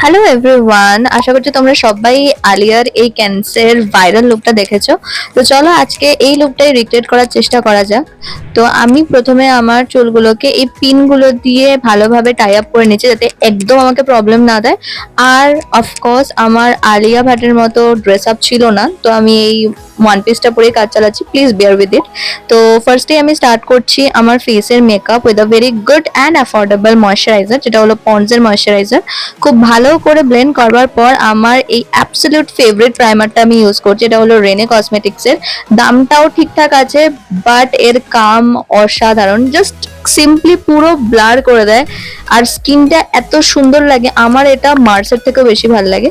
Hello everyone, আশা করছি তোমরা সবাই আলিয়ার এই ক্যান্সের ভাইরাল লুকটা দেখেছো। তো চলো আজকে এই লুকটাই রিক্রিয়েট করার চেষ্টা করা যাক। তো আমি প্রথমে আমার চুলগুলোকে এই পিনগুলো দিয়ে ভালোভাবে টাই আপ করে নিচ্ছি যাতে একদম আমাকে প্রবলেম না দেয়। আর অফকোর্স আমার আলিয়া ভাটের মতো ড্রেস আপ ছিল না, তো আমি এই ওয়ান পিসটা পরে কাজ চালাচ্ছি, প্লিজ বেয়ার উইথ ইট। তো ফার্স্টে আমি স্টার্ট করছি আমার ফেসের makeup with a very good and affordable moisturiser, যেটা হলো পন্ডসের ময়শ্চারাইজার। খুব ভালো করে ব্লেন্ড করবার পর আমার এই অ্যাবসলিউট ফেভারিট প্রাইমারটা আমি ইউজ করছি, এটা হলো রেনে কসমেটিক্সের। দামটাও ঠিকঠাক আছে, বাট এর কাম অসাধারণ। জাস্ট সিম্পলি পুরো ব্লার করে দেয় আর স্কিনটা এত সুন্দর লাগে, আমার এটা মার্সের থেকেও বেশি ভালো লাগে।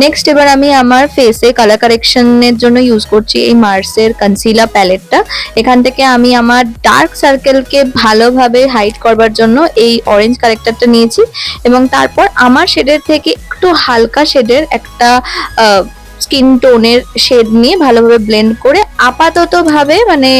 নেক্সট এবার আমি আমার ফেসে কালার কারেকশনের জন্য ইউজ করছি এই মার্সের কনসিলার প্যালেটটা। এখান থেকে আমি আমার ডার্ক সার্কেলকে ভালোভাবে হাইড করবার জন্য এই অরেঞ্জ কারেক্টারটা নিয়েছি এবং তারপর আমার শেডের থেকে একটু হালকা শেডের একটা স্কিন টোনের শেড নিয়ে ভালোভাবে ব্লেন্ড করে আপাতত ভাবে মানে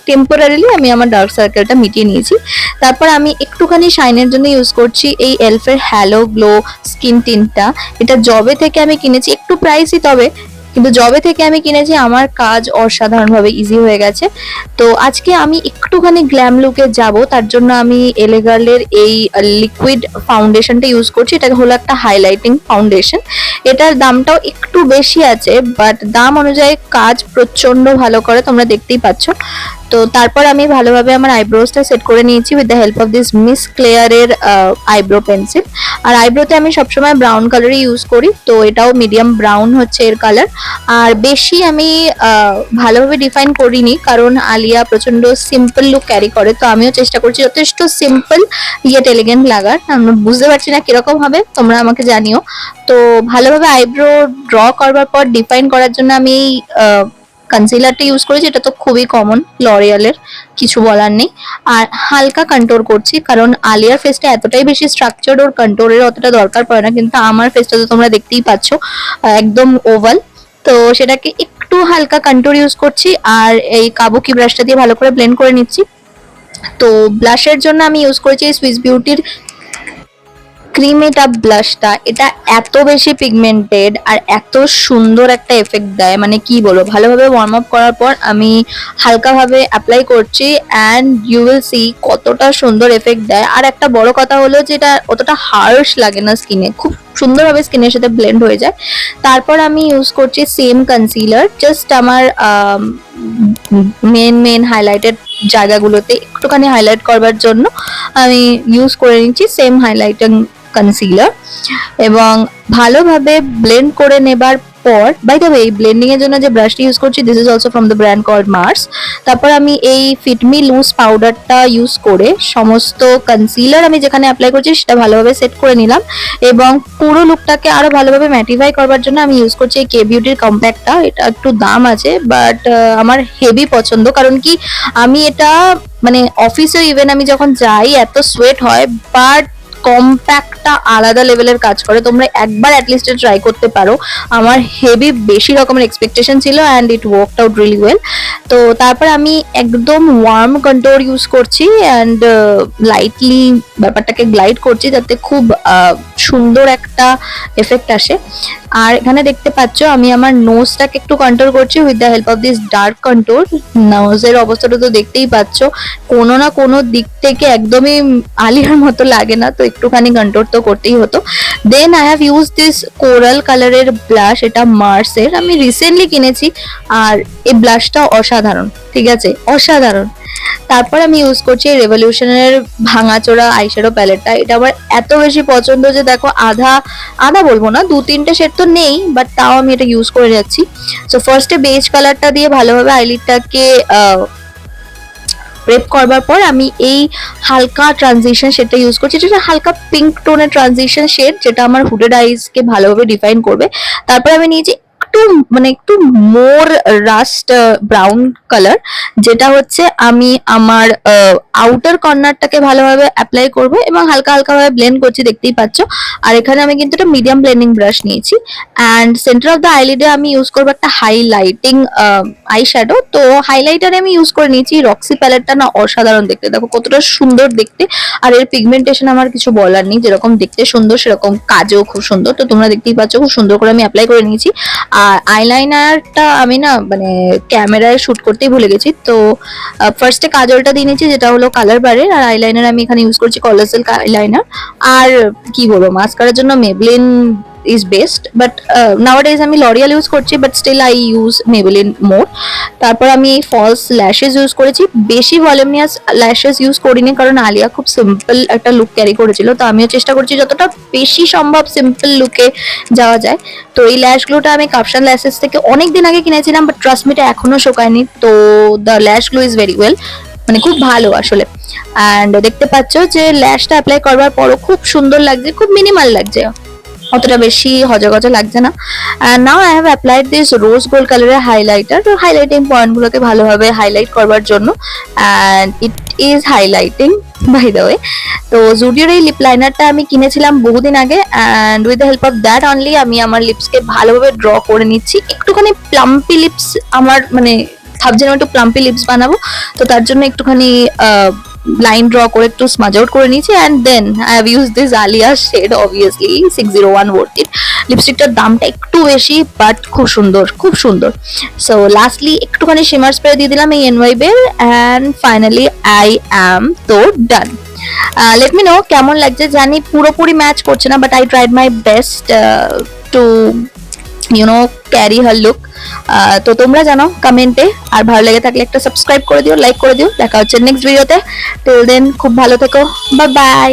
টেম্পোরারিলি আমি আমার ডার্ক সার্কেলটা মিটিয়ে নিয়েছি। তারপর আমি একটুখানি শাইনের জন্য ইউজ করছি এই এলফের হ্যালো গ্লো স্কিন টিনটা। এটা জবে থেকে আমি কিনেছি, একটু প্রাইসই তবে, কিন্তু জবে থেকে আমি কিনেছি আমার কাজ অসাধারণভাবে ইজি হয়ে গেছে। তো আজকে আমি একটুখানি গ্ল্যাম লুকে যাব, তার জন্য আমি এলে গার্লের এই লিকুইড ফাউন্ডেশনটা ইউজ করছি। এটা হলো একটা হাইলাইটিং ফাউন্ডেশন, এটার দামটাও একটু বেশি আছে, বাট দাম অনুযায়ী কাজ প্রচন্ড ভালো করে, তোমরা দেখতেই পাচ্ছ। তো তারপর আমি ভালোভাবে আমার আইব্রোসটা সেট করে নিয়েছি with the help of this Miss ক্লেয়ারের আইব্রো পেন্সিল। আর আইব্রোতে আমি সবসময় ব্রাউন কালারই ইউজ করি, তো এটাও মিডিয়াম ব্রাউন হচ্ছে এর কালার। আর বেশি আমি ভালোভাবে ডিফাইন করিনি, কারণ আলিয়া প্রচন্ড সিম্পল লুক ক্যারি করে, তো আমিও চেষ্টা করছি যথেষ্ট সিম্পল ইয়েট এলিগেন্ট লাগার। আমি বুঝতে পারছি না কিরকম হবে, তোমরা আমাকে জানিও। তো ভালোভাবে আইব্রো ড্র করবার পর ডিফাইন করার জন্য আমি কনসিলারটা ইউজ করেছি, এটা তো খুবই কমন লরিয়ালের, কিছু বলার নেই। আর হালকা কন্ট্রোল করছি, কারণ আলিয়ার ফেসটা এতটাই বেশি স্ট্রাকচার্ড, ওর কন্ট্রোলের অতটা দরকার পড়ে না, কিন্তু আমার ফেসটা তো তোমরা দেখতেই পাচ্ছ একদম ওভাল। তো সেটাকে একটু হালকা কন্ট্রোল ইউজ করছি আর এই কাবুকি ব্রাশটা দিয়ে ভালো করে ব্লেন্ড করে নিচ্ছি। তো ব্লাশের জন্য আমি ইউজ করেছি সুইস বিউটির ক্রিম এটা ব্লাশটা। এটা এত বেশি পিগমেন্টেড আর এত সুন্দর একটা এফেক্ট দেয়, মানে কি বলবো। ভালোভাবে ওয়ার্ম আপ করার পর আমি হালকাভাবে অ্যাপ্লাই করছি অ্যান্ড ইউ উইল সি কতটা সুন্দর এফেক্ট দেয়। আর একটা বড় কথা হলো যে এটা অতটা হার্শ লাগে না স্কিনে, খুব সুন্দরভাবে স্কিনের সাথে ব্লেন্ড হয়ে যায়। তারপর আমি ইউজ করছি সেম কনসিলার, জাস্ট আমার মেন হাইলাইটেড জায়গাগুলোতে একটুখানি হাইলাইট করবার জন্য আমি ইউজ করে নিচ্ছি সেম হাইলাইটিং কনসিলার এবং ভালোভাবে ব্লেন্ড করে নেবার পর, বাই দ্য ওয়ে এই ব্লেন্ডিং এর জন্য যে ব্রাশটি ইউজ করছি this is also from the brand called Mars. তারপর আমি এই ফিটমি লুজ পাউডারটা ইউজ করে সমস্ত কনসিলার আমি যেখানে অ্যাপ্লাই করছি সেটা ভালোভাবে সেট করে নিলাম এবং পুরো লুকটাকে আরো ভালোভাবে ম্যাটিফাই করবার জন্য আমি ইউজ করছি এই কে বিউটির কম্প্যাক্টটা। এটা একটু দাম আছে, বাট আমার হেভি পছন্দ, কারণ কি আমি এটা মানে অফিসে ইভেন আমি যখন যাই এত সোয়েট হয়, বাট কম্প্যাক্টটা আলাদা লেভেলের কাজ করে। তোমরা একবার অ্যাটলিস্ট ট্রাই করতে পারো, আমার হেভি বেশি রকমের এক্সপেকটেশন ছিল and it worked out really well. তো তারপর আমি একদম ওয়ার্ম কন্ট্রোল ইউজ করছি অ্যান্ড লাইটলি ব্যাপারটাকে গ্লাইড করছি যাতে খুব সুন্দর একটা এফেক্ট আসে। আর এখানে দেখতে পাচ্ছ আমি আমার নোজটাকে একটু কন্ট্রোল করছি with the help of this dark control. নোজের অবস্থাটা তো দেখতেই পাচ্ছ, কোনো না কোনো দিক থেকে একদমই আলিয়ার মতো লাগে না, তো একটুখানি কন্ট্রোল তো করতেই হতো। Then I have use this coral কালারের ব্লাশ, এটা মার্সের, আমি রিসেন্টলি কিনেছি আর এই ব্লাশটা অসাধারণ, ঠিক আছে, অসাধারণ। তারপর আমি ইউজ করছি রেভলিউশনের ভাঙাচোরা আইশ্যাডো প্যালেটটা। এটা আমার এত বেশি পছন্দ যে দেখো আধা আধা বলবো না, 2-3টে শেড তো নেই, বাট তাও আমি এটা ইউজ করে যাচ্ছি। সো ফার্স্টে বেজ কালারটা দিয়ে ভালোভাবে আইলিডটাকে প্রেপ করবার পর আমি এই হালকা ট্রানজিশন শেডটা ইউজ করছি, যেটা হালকা পিঙ্ক টোনের ট্রানজিশন শেড, যেটা আমার হুডেড আইজকে ভালোভাবে ডিফাইন করবে। তারপর আমি নিয়েছি একটু মানে একটু মোর রাস্ট ব্রাউন কালার, যেটা হচ্ছে আমি আমার আউটার কর্নারটাকে ভালোভাবে অ্যাপ্লাই করব এবং হালকা হালকা ভাবে ব্লেন্ড করছি, দেখতেই পাচ্ছ। আর এখানে আমি কিন্তু একটা মিডিয়াম ব্লেন্ডিং ব্রাশ নিয়েছি, অ্যান্ড সেন্টার অফ দ্য আইলিডে আমি ইউজ করবো একটা হাইলাইটিং আই শ্যাডো। তো হাইলাইটারে আমি ইউজ করে নিয়েছি রক্সি প্যালেটটা, না অসাধারণ দেখতে, দেখো কতটা সুন্দর দেখতে। আর এর পিগমেন্টেশন আমার কিছু বলার নেই, যেরকম দেখতে সুন্দর সেরকম কাজও খুব সুন্দর। তো তোমরা দেখতেই পাচ্ছ খুব সুন্দর করে আমি অ্যাপ্লাই করে নিয়েছি। আর আইলাইনারটা আমি না মানে ক্যামেরায় শুট করতেই ভুলে গেছি, তো ফার্স্টে কাজলটা দিয়ে নিয়েছি যেটা হলো কালার বারের, আর আইলাইনার আমি এখানে ইউজ করছি কলারসেল আইলাইনার। আর কি বলবো, মাস্কারার জন্য Maybelline is best, but nowadays আমি লরিয়াল ইউজ করছি, but still I use Maybelline more. তারপর আমি ফলস ল্যাশেস ইউজ করেছি, বেশি ভলিউমিয়াস ল্যাশেস ইউজ করিনি কারণ আলিয়া খুব সিম্পল একটা লুক ক্যারি করেছিল, তো আমিও চেষ্টা করছি যতটা বেশি সম্ভব সিম্পল লুকে যাওয়া যায়। তো এই ল্যাশগুলোটা আমি কাপশন ল্যাশেস থেকে অনেক দিন আগে কিনেছিলাম, বাট ট্রাস্ট মি এটা এখনো শোকায়নি। তো দ্য ল্যাশ গ্লো ইজ ভেরি ওয়েল, মানে খুব ভালো আসলে। অ্যান্ড দেখতে পাচ্ছ যে ল্যাশটা অ্যাপ্লাই করবার পরও খুব সুন্দর লাগছে, খুব মিনিমাল লাগছে, অতটা বেশি হজগজা লাগছে না। And now I have applied this rose gold কালারের হাইলাইটার, হাইলাইটিং পয়েন্টগুলোকে ভালোভাবে হাইলাইট করবার জন্য, and it is highlighting by the way. তো জুডিওর এই লিপ লাইনারটা আমি কিনেছিলাম বহুদিন আগে, and with the help of that only আমি আমার লিপসকে ভালোভাবে ড্র করে নিচ্ছি। একটুখানি প্লাম্পি লিপস আমার মানে ভাবছি আমি একটু প্লাম্পি লিপস বানাবো, তো তার জন্য একটুখানি লাইন ড্র করে একটু স্মাজ আউট করে নিয়েছি। And then I have use this Alia shade, obviously 601 worth it. লিপস্টিকটার দামটা একটু বেশি, বাট খুব সুন্দর, খুব সুন্দর। সো লাস্টলি একটুখানি শিমার স্প্রে দিয়ে দিলাম এই এনওয়াইবের, অ্যান্ড ফাইনালি আই অ্যাম তো ডান। লেট মি নো কেমন লাগছে, জানি পুরোপুরি ম্যাচ করছে না, but I tried my best to carry her look. তো তোমরা জানো কমেন্টে, আর ভালো লেগে থাকলে একটা সাবস্ক্রাইব করে দিও, লাইক করে দিও। দেখা হচ্ছে নেক্সট ভিডিওতে, টিল দেন খুব ভালো থেকো, বাই বাই।